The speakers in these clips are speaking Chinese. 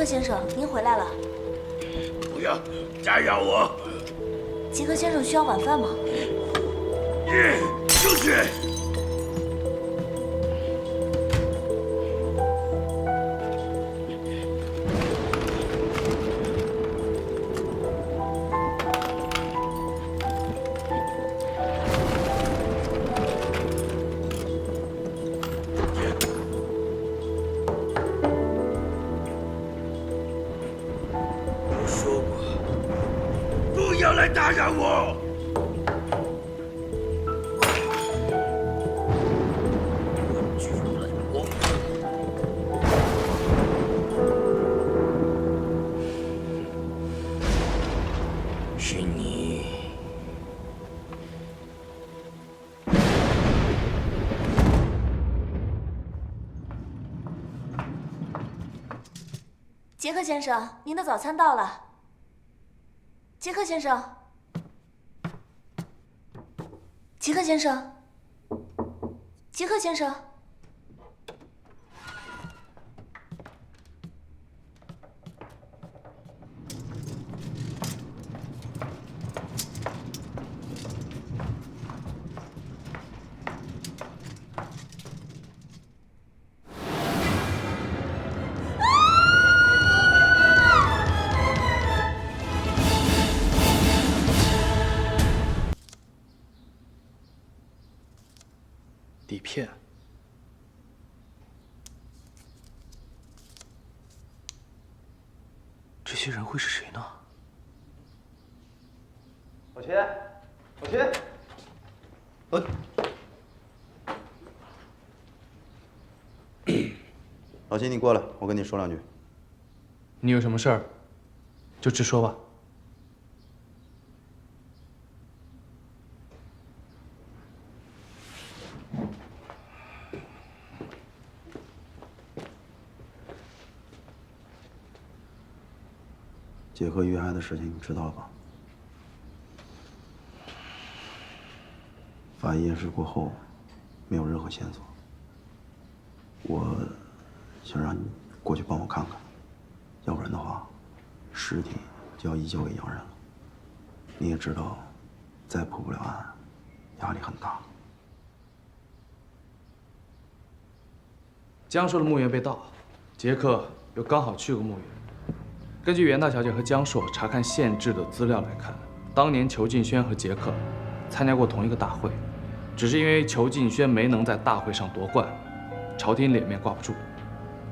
克先生，您回来了。不要打扰我。杰克先生需要晚饭吗？出去！我说过，不要来打扰我。 是你，杰克先生，您的早餐到了。杰克先生，杰克先生，杰克先生。 底片，这些人会是谁呢？老秦，老秦，老秦，你过来，我跟你说两句。你有什么事儿，就直说吧。 杰克遇害的事情你知道了吧？法医验尸过后，没有任何线索。我想让你过去帮我看看，要不然的话，尸体就要移交给洋人了。你也知道，再破不了案，压力很大。江硕的墓园被盗，杰克又刚好去过墓园。 根据袁大小姐和江硕查看县志的资料来看，当年裘敬轩和杰克参加过同一个大会，只是因为裘敬轩没能在大会上夺冠，朝廷脸面挂不住，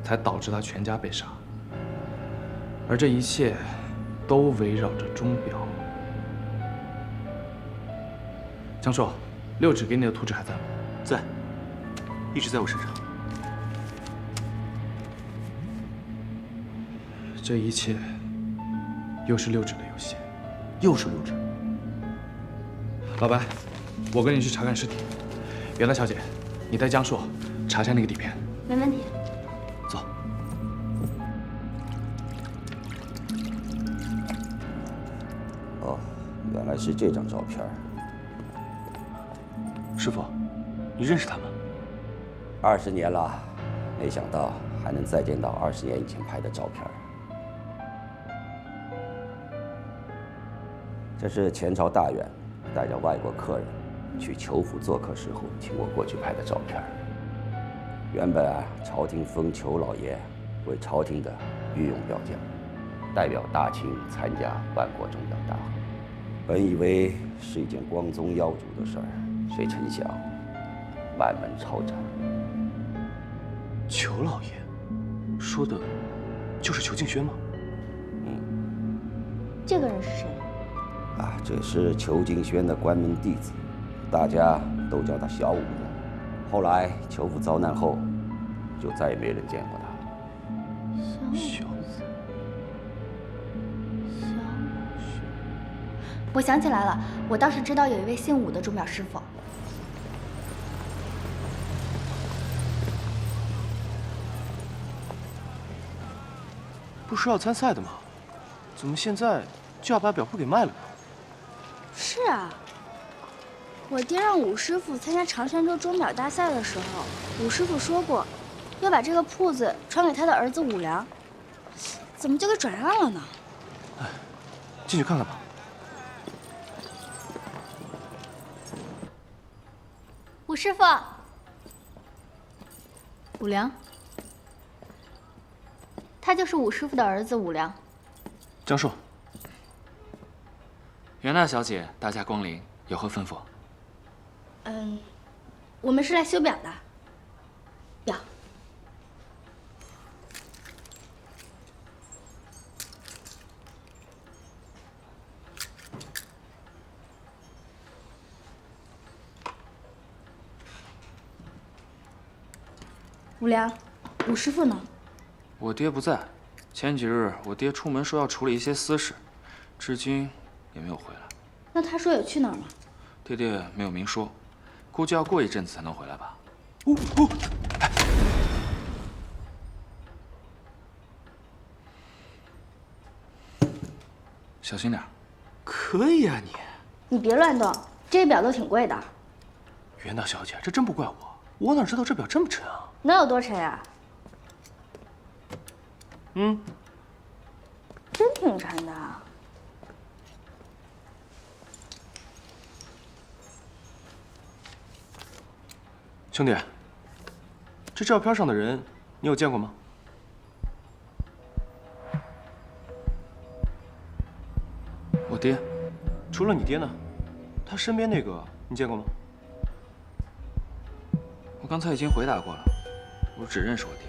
才导致他全家被杀。而这一切都围绕着钟表。江硕，6指给你的图纸还在吗？在，一直在我身上。 这一切又是6指的游戏，又是6指。老白，我跟你去查看尸体。袁大小姐，你带江硕查下那个底片。没问题。走。哦，原来是这张照片。师傅，你认识他们？20年了，没想到还能再见到20年以前拍的照片。 这是前朝大员带着外国客人去裘府做客时候，请我过去拍的照片。原本啊，朝廷封裘老爷为朝廷的御用表将，代表大清参加万国钟表大会。本以为是一件光宗耀祖的事儿，谁成想满门抄斩。裘老爷说的，就是裘敬轩吗？这个人是谁？ 啊，这是裘敬轩的关门弟子，大家都叫他小五子。后来裘府遭难后，就再也没人见过他。小五，我想起来了，我倒是知道有一位姓武的钟表师傅。不是要参赛的吗？怎么现在就要把表铺给卖了呢？是啊，我爹让武师傅参加长山州钟表大赛的时候，武师傅说过，要把这个铺子传给他的儿子武良。怎么就给转让了呢？哎，进去看看吧。武师傅，武良，他就是武师傅的儿子武良。江硕，袁大小姐大驾光临，有何吩咐？我们是来修表的。表。武良，武师傅呢？我爹不在，前几日我爹出门说要处理一些私事，至今也没有回来。那他说有去哪儿吗？爹爹没有明说，估计要过一阵子才能回来吧。小心点。可以啊你。你别乱动，这些表都挺贵的。袁大小姐，这真不怪我，我哪知道这表这么沉啊？能有多沉啊？真挺沉的。兄弟，这照片上的人你有见过吗？我爹。除了你爹呢？他身边那个你见过吗？我刚才已经回答过了，我只认识我爹。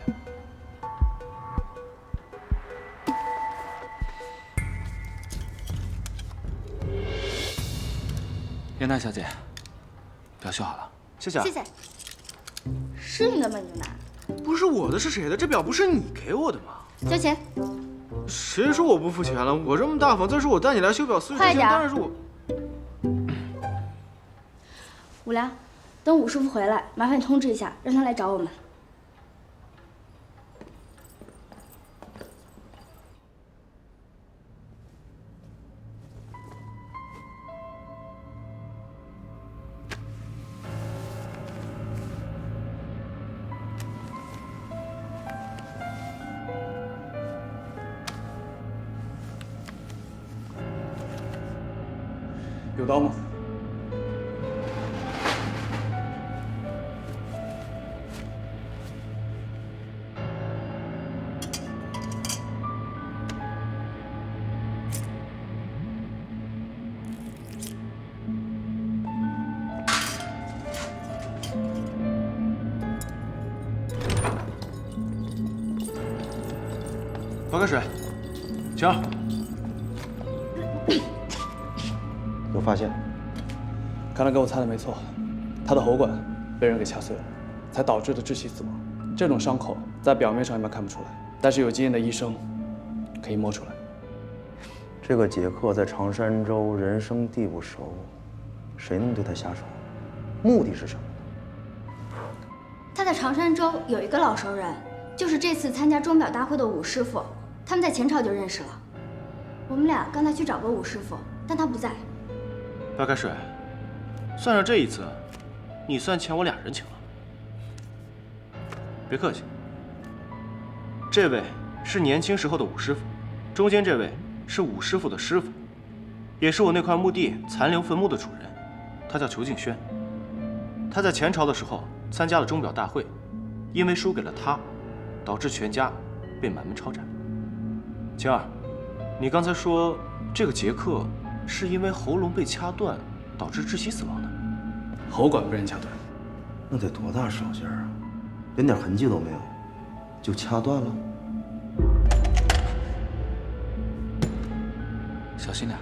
袁大小姐，表修好了。谢谢啊。谢谢。是你的吗，牛奶？不是我的是谁的？这表不是你给我的吗？交钱。谁说我不付钱了？我这么大方，再说我带你来修表，所以快点。当然是我。武良，等武师傅回来，麻烦你通知一下，让他来找我们。有刀吗？白开水，请。有发现？看来跟我猜的没错，他的喉管被人给掐碎了，才导致的窒息死亡。这种伤口在表面上一般看不出来，但是有经验的医生可以摸出来。这个杰克在长山州人生地不熟，谁能对他下手？目的是什么？他在长山州有一个老熟人，就是这次参加钟表大会的武师傅，他们在前朝就认识了。我们俩刚才去找过武师傅，但他不在。白开水，算上这一次，你算欠我2人情了。别客气。这位是年轻时候的武师傅，中间这位是武师傅的师傅，也是我那块墓地残留坟墓的主人，他叫裘敬轩。他在前朝的时候参加了钟表大会，因为输给了他，导致全家被满门抄斩。晴儿，你刚才说这个杰克是因为喉咙被掐断导致窒息死亡的？喉管被人掐断，那得多大手劲儿啊！连点痕迹都没有，就掐断了？小心点。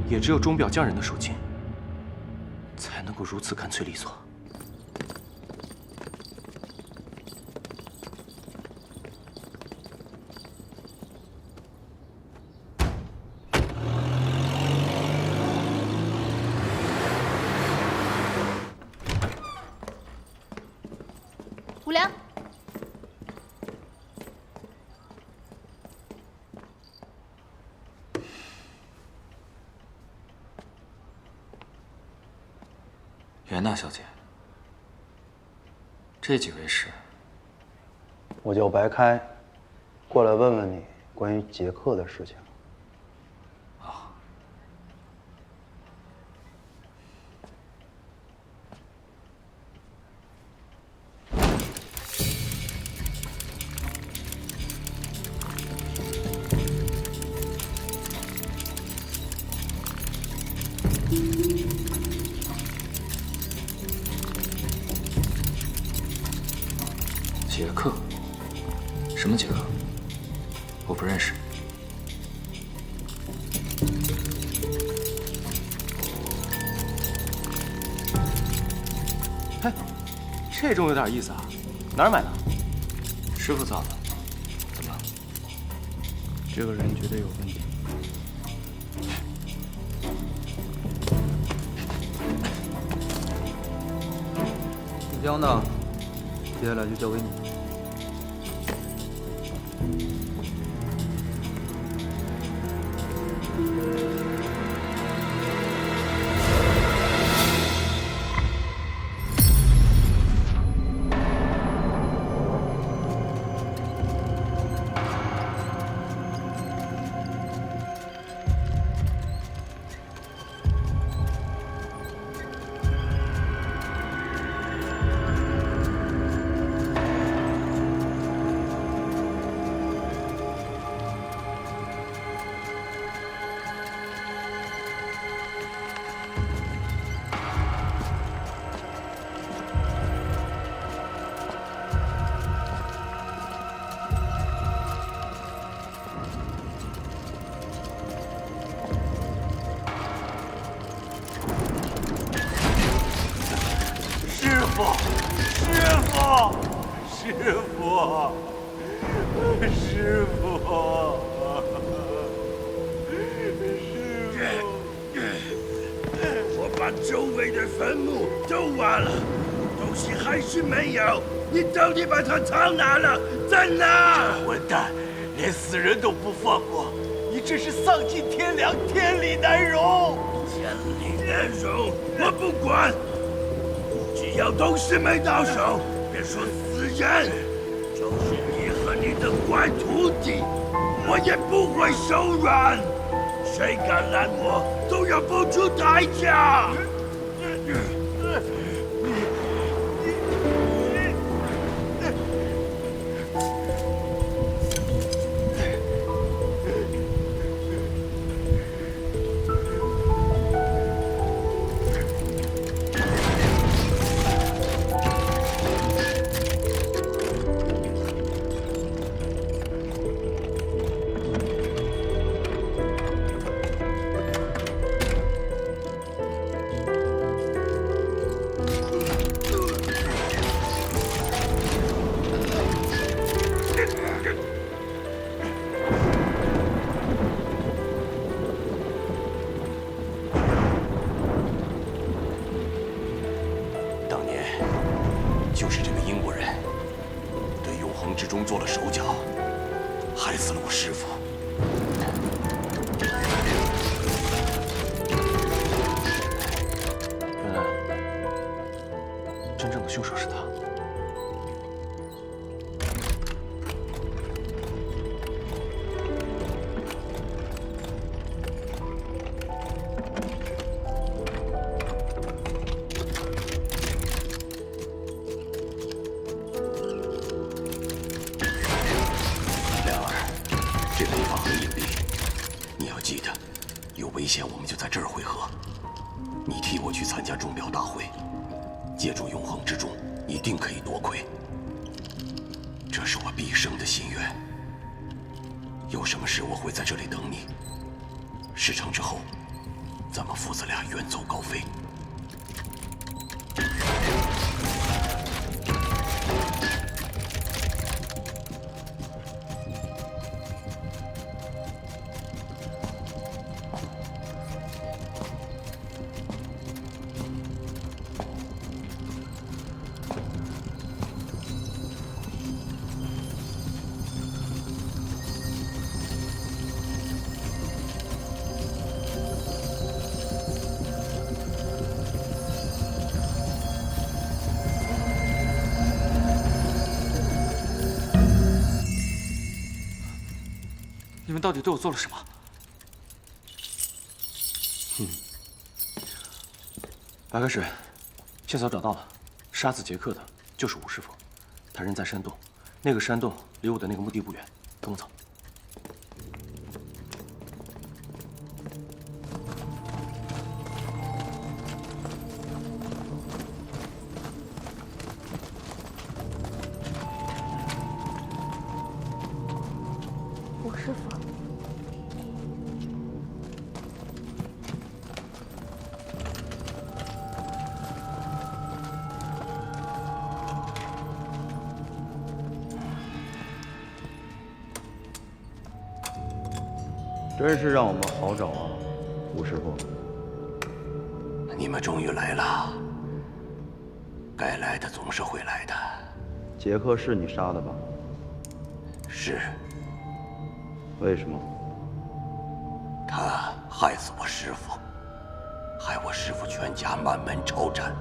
也只有钟表匠人的手劲，才能够如此干脆利索。武良，袁大小姐，这几位是？我叫白开，过来问问你关于杰克的事情。杰克？什么杰克？我不认识。嘿，这种有点意思啊，哪儿买的？师傅造的。怎么了？这个人绝对有问题。姓姜的，接下来就交给你。我把周围的坟墓都挖了，东西还是没有。你到底把它藏哪了？在哪？这混蛋，连死人都不放过！你真是丧尽天良，天理难容！天理难容，我不管。只要东西没到手，别说死人，就是你和你的坏徒弟，我也不会手软。谁敢拦我，都要付出代价。当年就是这个英国人对永恒之钟做了手脚，害死了我师父。原来真正的凶手是他。这个地方很隐蔽，你要记得，有危险我们就在这儿汇合。你替我去参加钟表大会，借助永恒之钟，一定可以夺魁。这是我毕生的心愿。有什么事我会在这里等你。事成之后，咱们父子俩远走高飞。们到底对我做了什么？白开水，线索找到了，杀死杰克的就是武师傅，他人在山洞，那个山洞离我的那个墓地不远，跟我走。武师傅。真是让我们好找啊，武师傅。你们终于来了，该来的总是会来的。杰克是你杀的吧？是。为什么？他害死我师父，害我师父全家满门抄斩。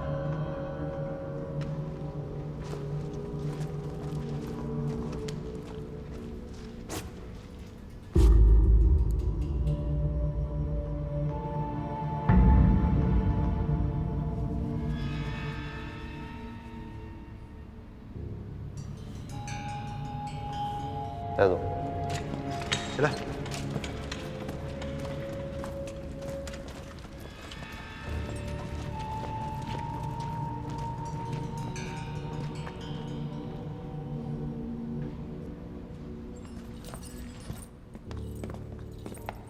带走。起来。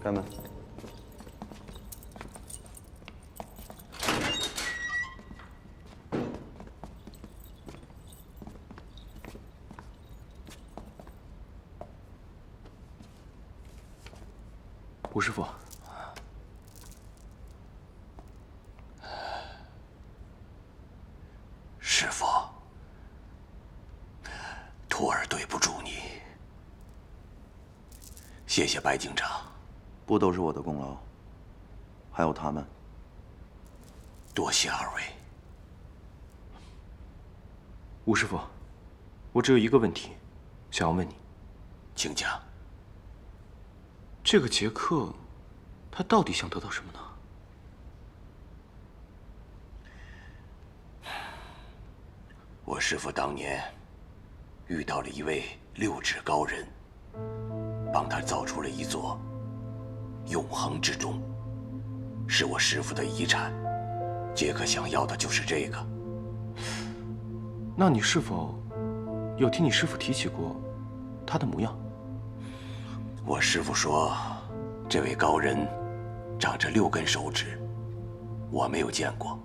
开门。吴师傅，师傅，徒儿对不住你。谢谢白警长。不都是我的功劳，还有他们。多谢二位。吴师傅，我只有一个问题，想要问你，请讲。这个杰克，他到底想得到什么呢？我师父当年遇到了一位六指高人，帮他造出了一座永恒之钟，是我师父的遗产。杰克想要的就是这个。那你是否有听你师父提起过他的模样？我师父说，这位高人长着6根手指，我没有见过。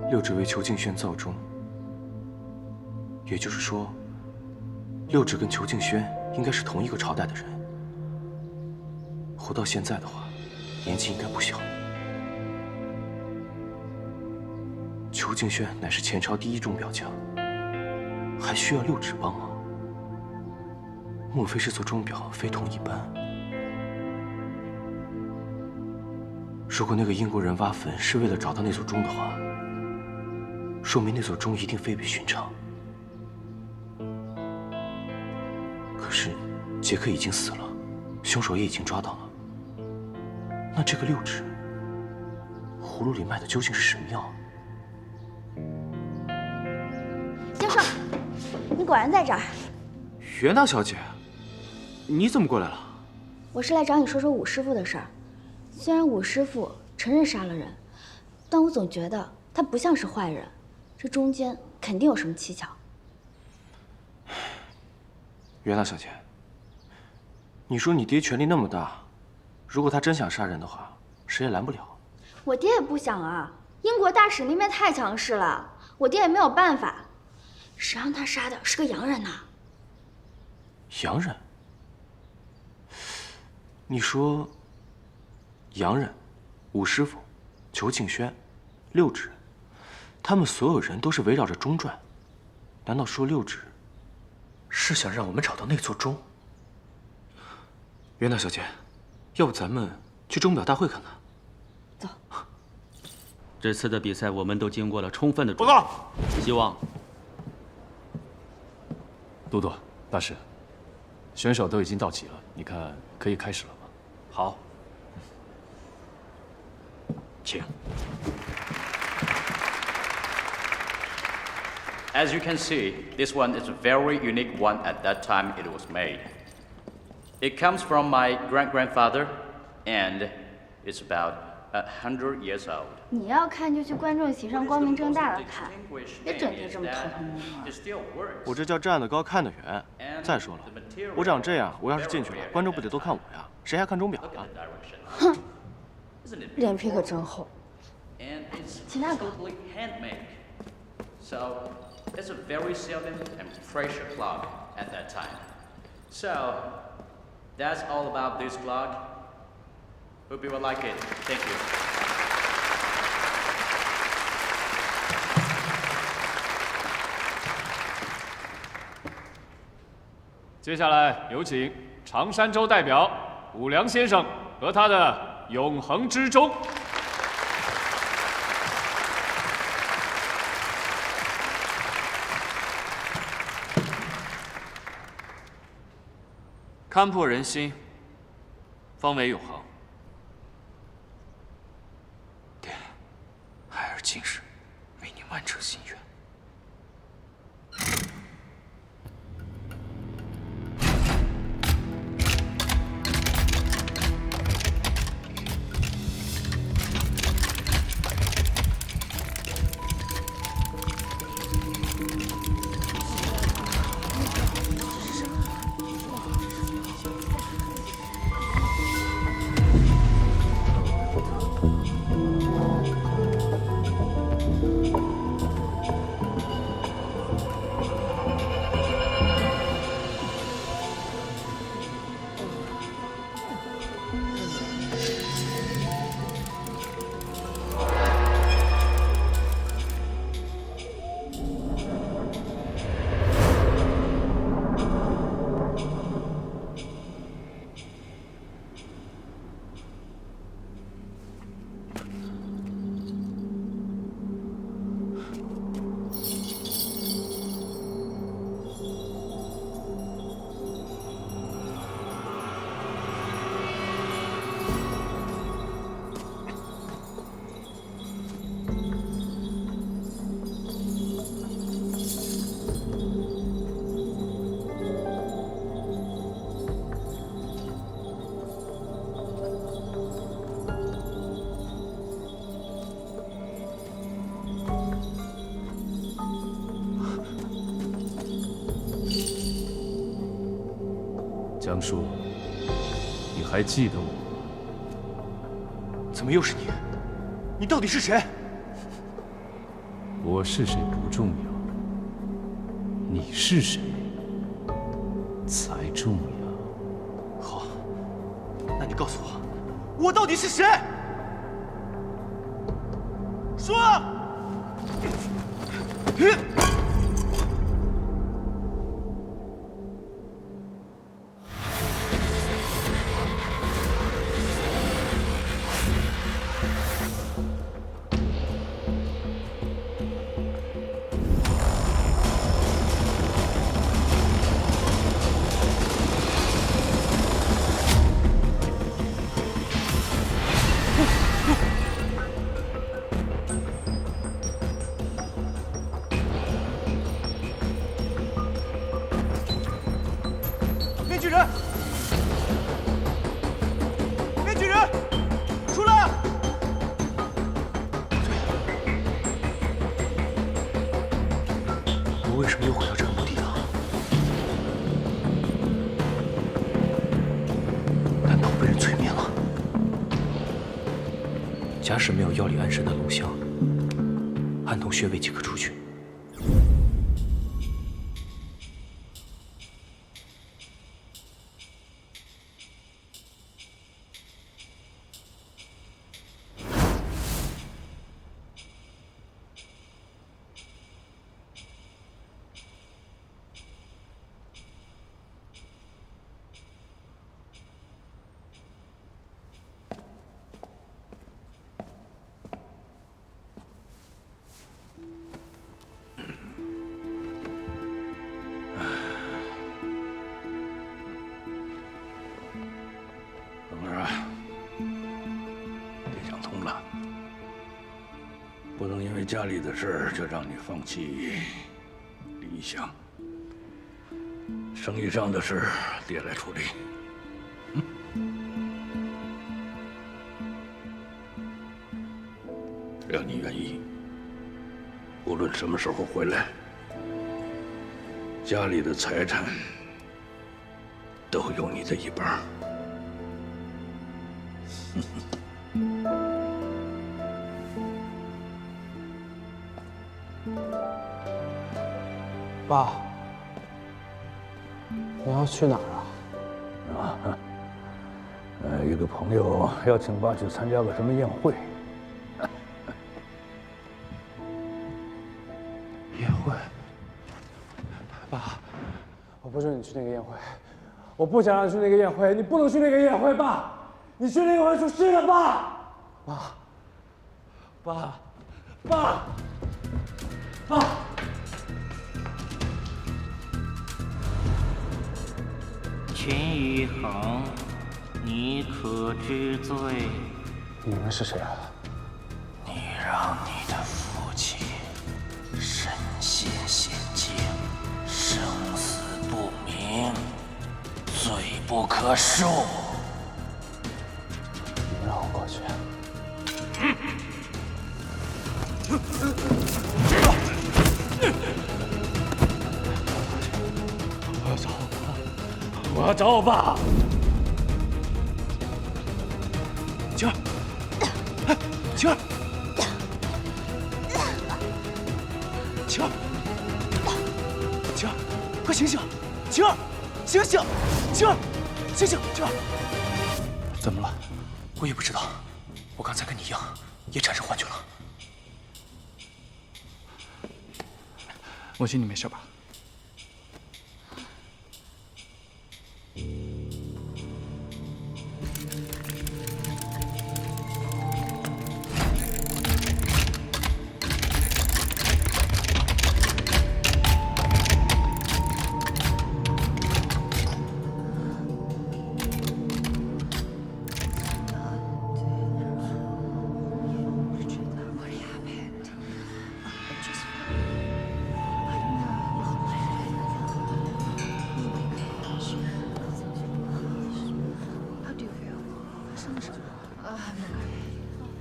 六指为裘敬轩造钟，也就是说，六指跟裘敬轩应该是同一个朝代的人。活到现在的话，年纪应该不小。裘敬轩乃是前朝第1钟表匠，还需要六指帮忙。莫非这座钟表非同一般？如果那个英国人挖坟是为了找到那座钟的话，说明那座钟一定非比寻常。可是杰克已经死了，凶手也已经抓到了。那这个六指，葫芦里卖的究竟是什么药？江少，你果然在这儿。袁大小姐，你怎么过来了？我是来找你说说武师傅的事儿。虽然武师傅承认杀了人，但我总觉得他不像是坏人，这中间肯定有什么蹊跷。袁大小姐，你说你爹权力那么大，如果他真想杀人的话，谁也拦不了。我爹也不想啊，英国大使那边太强势了，我爹也没有办法。谁让他杀的是个洋人呐？洋人？你说，洋人、武师傅、裘敬轩、六指，他们所有人都是围绕着钟转，难道说六指是想让我们找到那座钟？袁大小姐，要不咱们去钟表大会看看？走。这次的比赛我们都经过了充分的准备，报告。希望都督大师，选手都已经到齐了，你看可以开始了吗？好，请。As you can see, this one is a very unique one at that time it was made. It comes from my great-grandfather, and it's about 100 years old. 你要看就去观众席上光明正大的看，别整天这么偷偷摸摸。我这叫站得高看得远。再说了，我长这样，我要是进去了，观众不得都看我呀？谁还看钟表啊？哼，脸皮可真厚。请大哥。So it's a very seldom and precious clock at that time. So that's all about this clock. Hope you will like it. Thank you. 接下来有请长山州代表武良先生和他的永恒之钟。看破人心，方为永恒。爹，孩儿今日为您完成心愿。江叔，你还记得我？怎么又是你？你到底是谁？我是谁不重要，你是谁才重要。好，那你告诉我，我到底是谁？说！面具人，面具人，出来！我为什么又回到这个墓地了？难道我被人催眠了？假使没有药里安神的龙香，暗通穴位即可出去。不能因为家里的事儿就让你放弃理想。生意上的事，爹来处理。只要你愿意，无论什么时候回来，家里的财产都有你的一半。爸，你要去哪儿啊？一个朋友邀请爸去参加个什么宴会。宴会？爸，我不准你去那个宴会，我不想让你去那个宴会，你不能去那个宴会，爸，你去那个会出事的，爸，爸。秦宇恒，你可知罪？你们是谁啊？你让你的父亲身陷险境，生死不明，罪不可恕。你们让我过去。我要找我爸。晴儿，晴儿，晴儿，晴儿，快醒醒！晴儿，醒醒！晴儿，醒醒！晴儿，怎么了？我也不知道，我刚才跟你一样，也产生幻觉了。母亲，你没事吧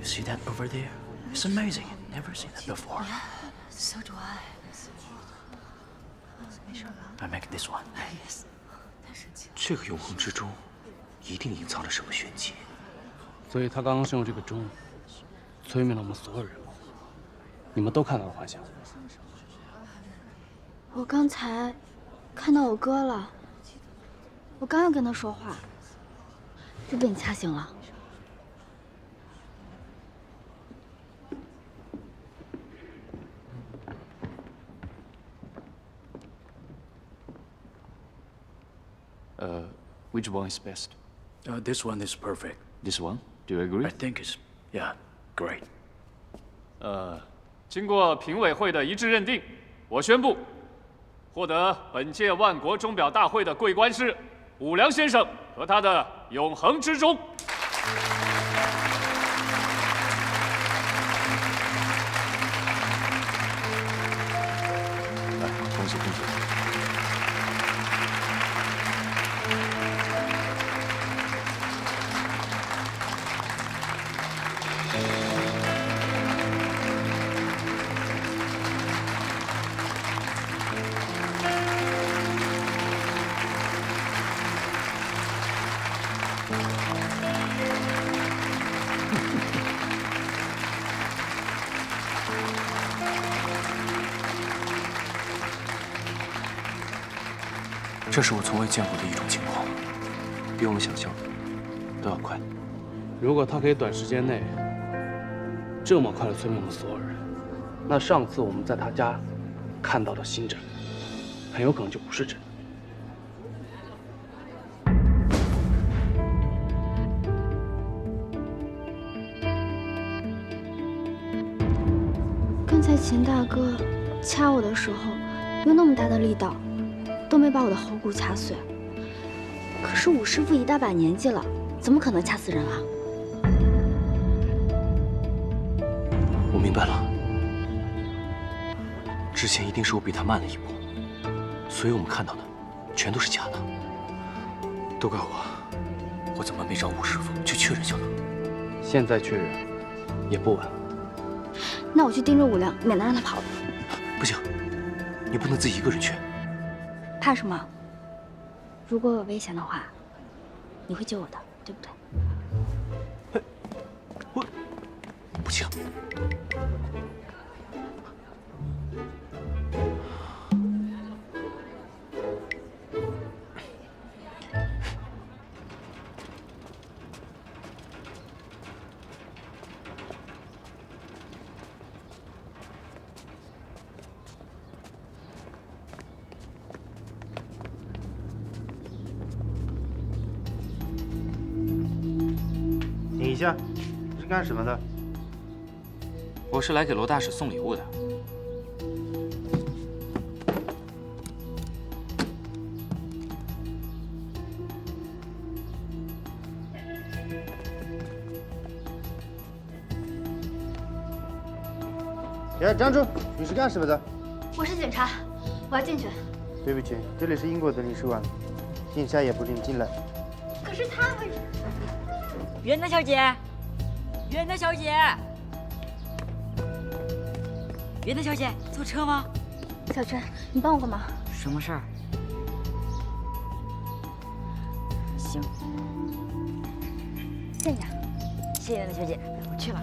？See that over there? It's amazing. Never seen that before. So do I. I make this one. 这个永恒之中，一定隐藏着什么玄机。所以他刚刚是用这个钟催眠了我们所有人。你们都看到了幻象。我刚才看到我哥了，我刚要跟他说话，就被你掐醒了。Which one is best? This one is perfect. This one? Do you agree? I think it's, yeah, great. 经过评委会的一致认定，我宣布，获得本届万国钟表大会的桂冠是武良先生和他的永恒之钟。恭喜恭喜！这是我从未见过的一种情况，比我们想象的都要快。如果他可以短时间内这么快的催眠我们所有人，那上次我们在他家看到的星战，很有可能就不是真的。刚才秦大哥掐我的时候，用那么大的力道，都没把我的喉骨掐碎。可是武师傅一大把年纪了，怎么可能掐死人啊？我明白了，之前一定是我比他慢了一步，所以我们看到的全都是假的。都怪我怎么没找武师傅去确认就了？现在确认也不晚。那我去盯着武良，免得让他跑了。不行，你不能自己一个人去。怕什么？如果有危险的话，你会救我的，对不对？不行。等一下，你是干什么的？我是来给罗大使送礼物的。哎，站住！你是干什么的？我是警察，我要进去。对不起，这里是英国的领事馆，警察也不准进来。可是他们……袁娜小姐，袁娜小姐，袁娜小姐，坐车吗？小春，你帮我个忙。什么事儿？行，谢谢。谢谢袁娜小姐，我去了。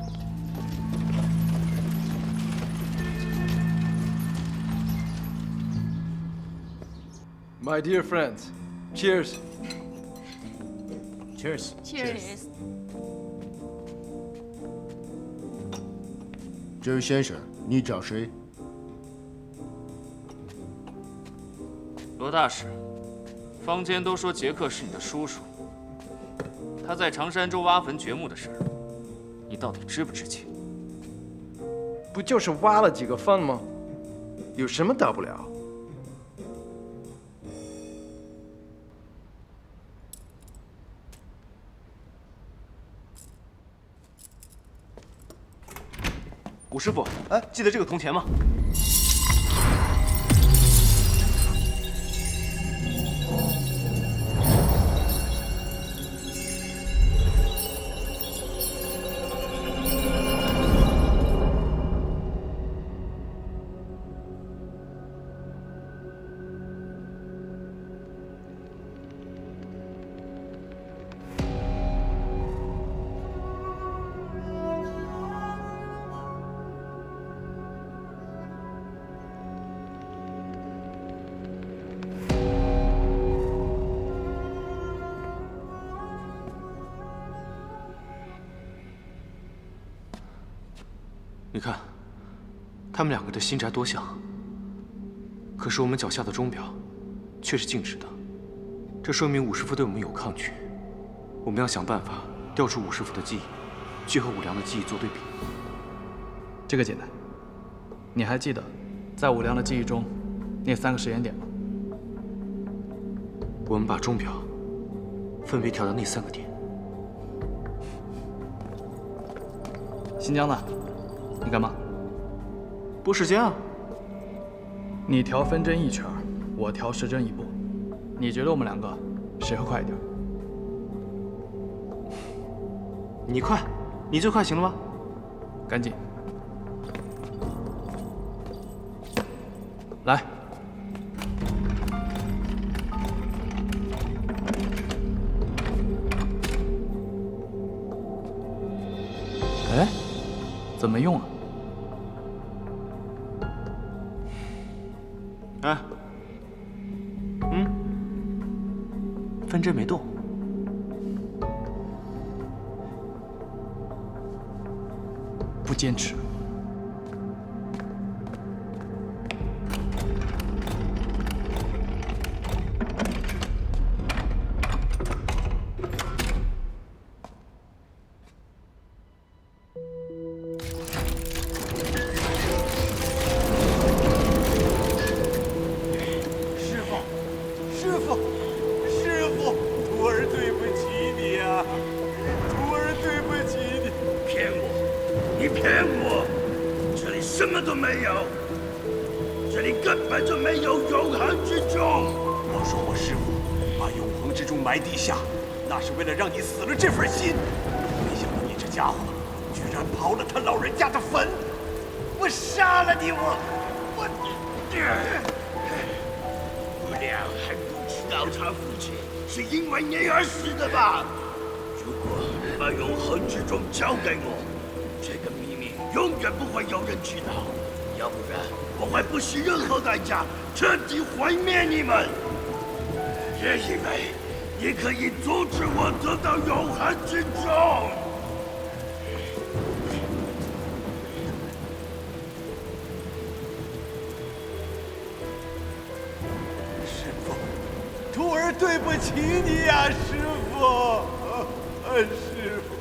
My dear friends, cheers. Cheers. Cheers. 这位先生，你找谁？罗大使，坊间都说杰克是你的叔叔，他在长山州挖坟掘墓的事儿，你到底知不知情？不就是挖了几个坟吗？有什么大不了？武师傅，哎，记得这个铜钱吗？你看，他们两个的心宅多像。可是我们脚下的钟表，却是静止的。这说明武师傅对我们有抗拒。我们要想办法调出武师傅的记忆，去和武良的记忆做对比。这个简单。你还记得，在武良的记忆中，那3个时间点吗？我们把钟表分别调到那3个点。新疆的。你干嘛？拨时间啊！你调分针1圈，我调时针1步。你觉得我们两个谁会快一点？你快，你最快，行了吗？赶紧，来。哎，怎么没用啊？哎，分针没动。不坚持。什么都没有，这这里根本就没有永恒之中。我说我师父把永恒之中埋地下，那是为了让你死了这份心。没想到你这家伙居然刨了他老人家的坟！我杀了你！不良还不知道他父亲是因为你而死的吧？如果把永恒之中交给我，这个秘密永远不会有人知道。要不然，我会不惜任何代价彻底毁灭你们。也以为你可以阻止我得到永恒之中。师父，徒儿对不起你呀，师父。师父。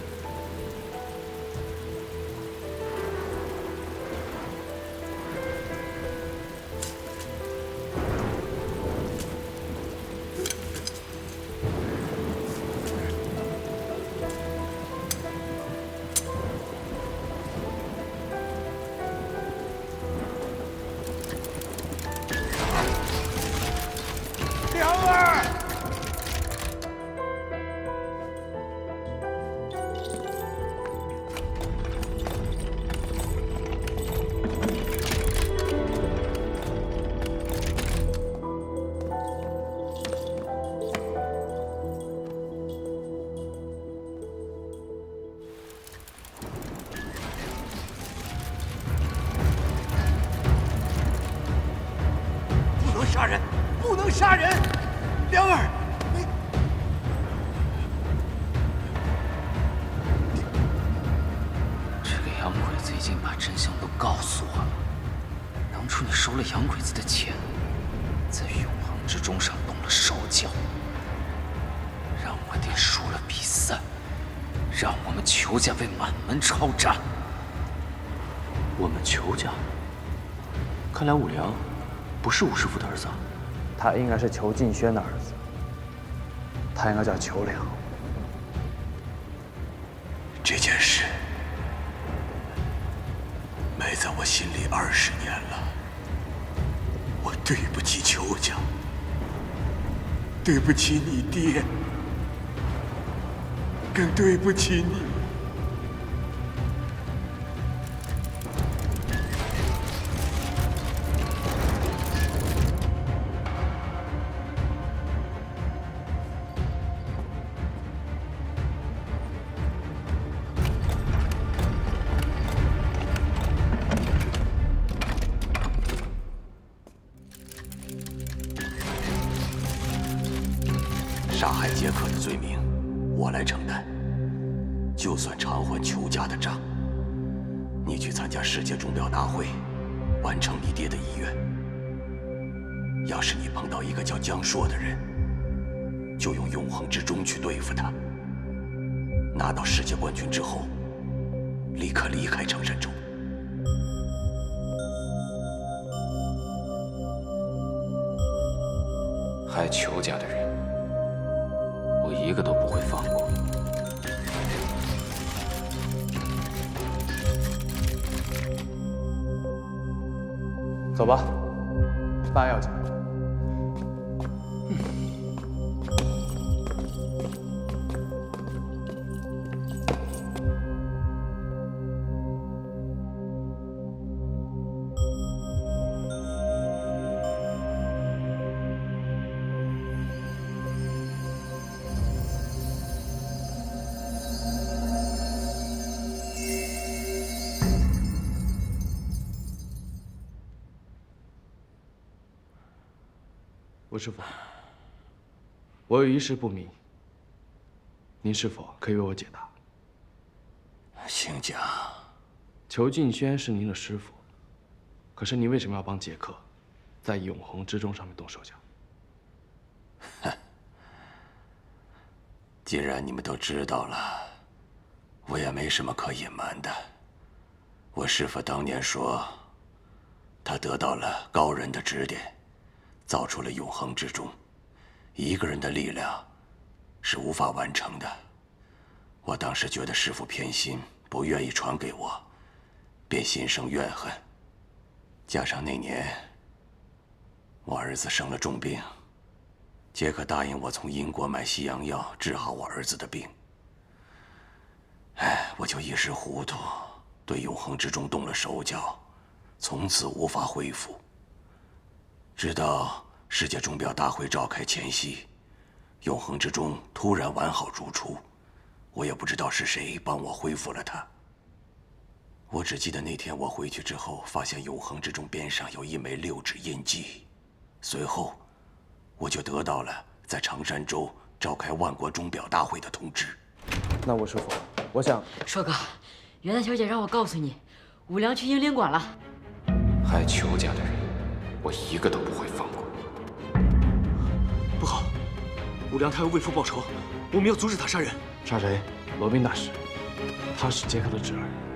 杀人，不能杀人！良儿，你这个洋鬼子已经把真相都告诉我了。当初你收了洋鬼子的钱，在永恒之中上动了手脚，让我爹输了比赛，让我们裘家被满门抄斩。我们裘家？看来武良不是武师傅的儿子啊。他应该是裘敬轩的儿子，他应该叫裘良。这件事埋在我心里20年了，我对不起裘家，对不起你爹，更对不起你。杀害杰克的罪名，我来承担。就算偿还裘家的账，你去参加世界钟表大会，完成你爹的遗愿。要是你碰到一个叫江硕的人，就用永恒之钟去对付他。拿到世界冠军之后，立刻离开长山州。害裘家的人，我一个都不会放过。走吧，饭要紧。吴师傅，我有一事不明，您是否可以为我解答？请讲。裘敬轩是您的师傅，可是您为什么要帮杰克在永恒之钟上面动手脚？哼，既然你们都知道了，我也没什么可隐瞒的。我师父当年说，他得到了高人的指点，造出了永恒之钟，一个人的力量是无法完成的。我当时觉得师父偏心，不愿意传给我，便心生怨恨。加上那年我儿子生了重病，杰克答应我从英国买西洋药治好我儿子的病。哎，我就一时糊涂，对永恒之钟动了手脚，从此无法恢复。直到世界钟表大会召开前夕，永恒之钟突然完好如初，我也不知道是谁帮我恢复了它。我只记得那天我回去之后，发现永恒之钟边上有一枚6指印记。随后，我就得到了在长山州召开万国钟表大会的通知。那吴师傅，我想，硕哥，袁大小姐让我告诉你，武良去英灵馆了。害裘家的人，我一个都不会放过。不好，武良他要为父报仇，我们要阻止他杀人。杀谁？罗宾大师，他是杰克的侄儿。